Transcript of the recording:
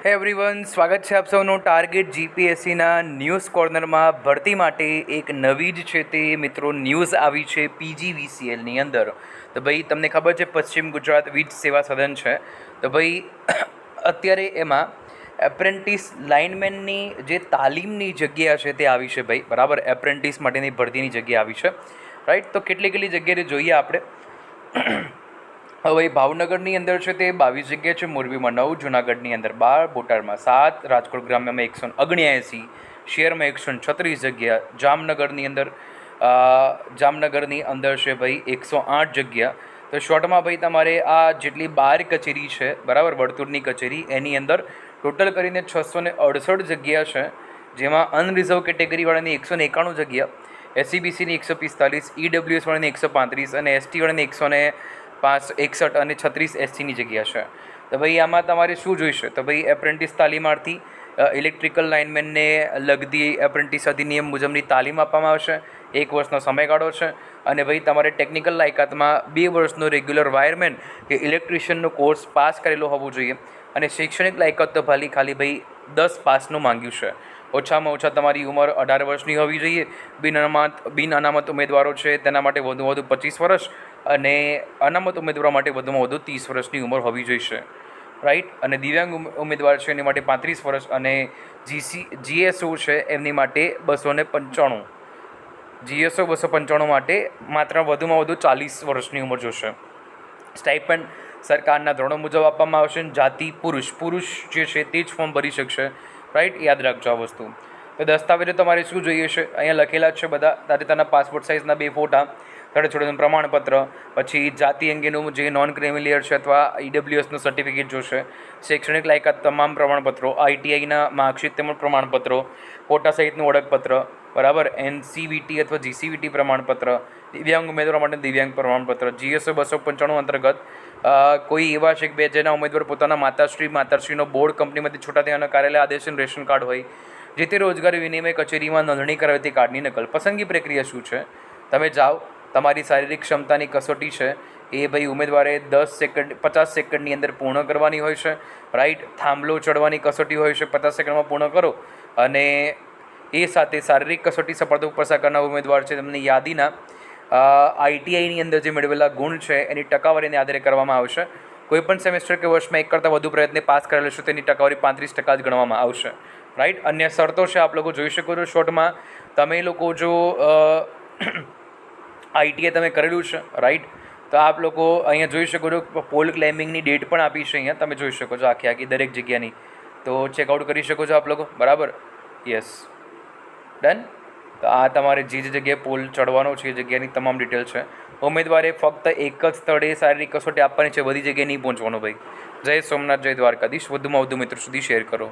હે એવરીવન, સ્વાગત છે આપ સૌનું ટાર્ગેટ જીપીએસસીના ન્યૂઝ કોર્નરમાં. ભરતી માટે એક નવી જ છે તે મિત્રો ન્યૂઝ આવી છે પીજીવીસીએલની અંદર. તો ભાઈ તમને ખબર છે પશ્ચિમ ગુજરાત વીજ સેવા સદન છે, તો ભાઈ અત્યારે એમાં એપ્રેન્ટિસ લાઇનમેનની જે તાલીમની જગ્યા છે તે આવી છે ભાઈ, બરાબર. એપ્રેન્ટિસ માટેની ભરતીની જગ્યા આવી છે, રાઈટ. તો કેટલી જગ્યાએ જોઈએ આપણે. હવે ભાવનગરની અંદર છે તે 22 જગ્યા છે, મોરબીમાં 9, જૂનાગઢની અંદર 12, બોટાદમાં 7, રાજકોટ ગ્રામ્યમાં 179, શહેરમાં 136 જગ્યા, જામનગરની અંદર છે ભાઈ 108 જગ્યા. તો શોર્ટમાં ભાઈ તમારે આ જેટલી 12 કચેરી છે, બરાબર, વર્તુળની કચેરી, એની અંદર ટોટલ કરીને 668 જગ્યા છે, જેમાં અનરિઝર્વ કેટેગરીવાળાની 191 જગ્યા, એસસીબીસીની 145, ઈડબ્લ્યુએસવાળાની 135 અને એસટીવાળાની 161 અને 36 એસસીની જગ્યા છે. તો ભાઈ આમાં તમારે શું જોઈશે, તો ભાઈ એપ્રેન્ટિસ તાલીમાર્થી ઇલેક્ટ્રિકલ લાઇનમેનને લગતી એપ્રેન્ટિસ અધિનિયમ મુજબની તાલીમ આપવામાં આવશે. 1 વર્ષનો સમયગાળો છે. અને ભાઈ તમારે ટેકનિકલ લાયકાતમાં 2 વર્ષનો રેગ્યુલર વાયરમેન કે ઇલેક્ટ્રિશિયનનો કોર્સ પાસ કરેલો હોવો જોઈએ. અને શૈક્ષણિક લાયકાત તો ખાલી ભાઈ 10 પાસનું માંગ્યું છે. ઓછામાં ઓછા તમારી ઉંમર 18 વર્ષની હોવી જોઈએ. બિન અનામત ઉમેદવારો છે તેના માટે વધુમાં વધુ 25 વર્ષ અને અનામત ઉમેદવારો માટે વધુમાં વધુ 30 વર્ષની ઉંમર હોવી જોઈશે, રાઈટ. અને દિવ્યાંગ ઉમેદવાર છે એની માટે 35 વર્ષ અને જીએસઓ છે એમની માટે 295, જીએસઓ 295 માટે માત્ર વધુમાં વધુ 40 વર્ષની ઉંમર જોશે. સ્ટાઇપેન્ડ સરકારના ધોરણો મુજબ આપવામાં આવશે. જાતિ પુરુષ જે છે તે જ ફોર્મ ભરી શકશે, રાઈટ. યાદ રાખજો આ વસ્તુ. તો દસ્તાવેજો તમારે શું જોઈએ છે, અહીંયા લખેલા જ છે બધા. તાજેતરના પાસપોર્ટ સાઇઝના 2 ફોટા, છોડેનું પ્રમાણપત્ર, પછી જાતિ અંગેનું જે નોન ક્રિમિલિયર છે અથવા ઈડબ્લ્યુએસનું સર્ટિફિકેટ જોશે, શૈક્ષણિક લાયકાત તમામ પ્રમાણપત્રો, આઈટીઆઈના માર્કશીટ તેમજ પ્રમાણપત્રો, ફોટા સહિતનું ઓળખપત્ર, બરાબર, એનસીવીટી અથવા જીસીવીટી પ્રમાણપત્ર, દિવ્યાંગ ઉમેદવારો માટે દિવ્યાંગ પ્રમાણપત્ર, જીએસઓ 295 અંતર્ગત કોઈ એવા છે કે જેના ઉમેદવાર પોતાના માતાશ્રીનો બોર્ડ કંપનીમાંથી છૂટા થયાના કાર્યાલય આદેશનું રેશન કાર્ડ હોય, જે તે રોજગારી વિનિમય કચેરીમાં નોંધણી કરાવી તે કાર્ડની નકલ. પસંદગી પ્રક્રિયા શું છે, તમે જાઓ, તમારી શારીરિક ક્ષમતાની કસોટી છે એ ભાઈ ઉમેદવારે 50 સેકન્ડની અંદર પૂર્ણ કરવાની હોય છે, રાઈટ. થાંભલો ચડવાની કસોટી હોય છે, 50 સેકન્ડમાં પૂર્ણ કરો. અને એ સાથે શારીરિક કસોટી સફળતાપૂર્વક પસાર કરનાર ઉમેદવાર છે તેમની યાદીના આઈટીઆઈની અંદર જે મેળવેલા ગુણ છે એની ટકાવારીને આધારે કરવામાં આવશે. કોઈપણ સેમેસ્ટર કે વર્ષમાં 1 કરતાં વધુ પ્રયત્ને પાસ કરેલો છે તેની ટકાવારી 35% જ ગણવામાં આવશે, રાઈટ. અન્ય શરતો છે આપ લોકો જોઈ શકો છો શોર્ટમાં. તમે લોકો જો આઈટીઆઈ તમે કરેલું છે, રાઈટ, તો આપ લોકો અહીંયા જોઈ શકો છો. પોલ ક્લાઇમ્બિંગની ડેટ પણ આપી છે, અહીંયા તમે જોઈ શકો છો આખી દરેક જગ્યાની. તો ચેકઆઉટ કરી શકો છો આપ લોકો, બરાબર. Yes, done. તો આ તમારે જે જગ્યાએ પોલ ચડવાનો છે એ જગ્યાની તમામ ડિટેલ છે. ઉમેદવારે ફક્ત એક જ સ્થળે શારીરિક કસોટી આપવાની છે, બધી જગ્યાએ નહીં પહોંચવાનું ભાઈ. જય સોમનાથ, જય દ્વારકાધીશ. વધુમાં વધુ મિત્રો સુધી શેર કરો.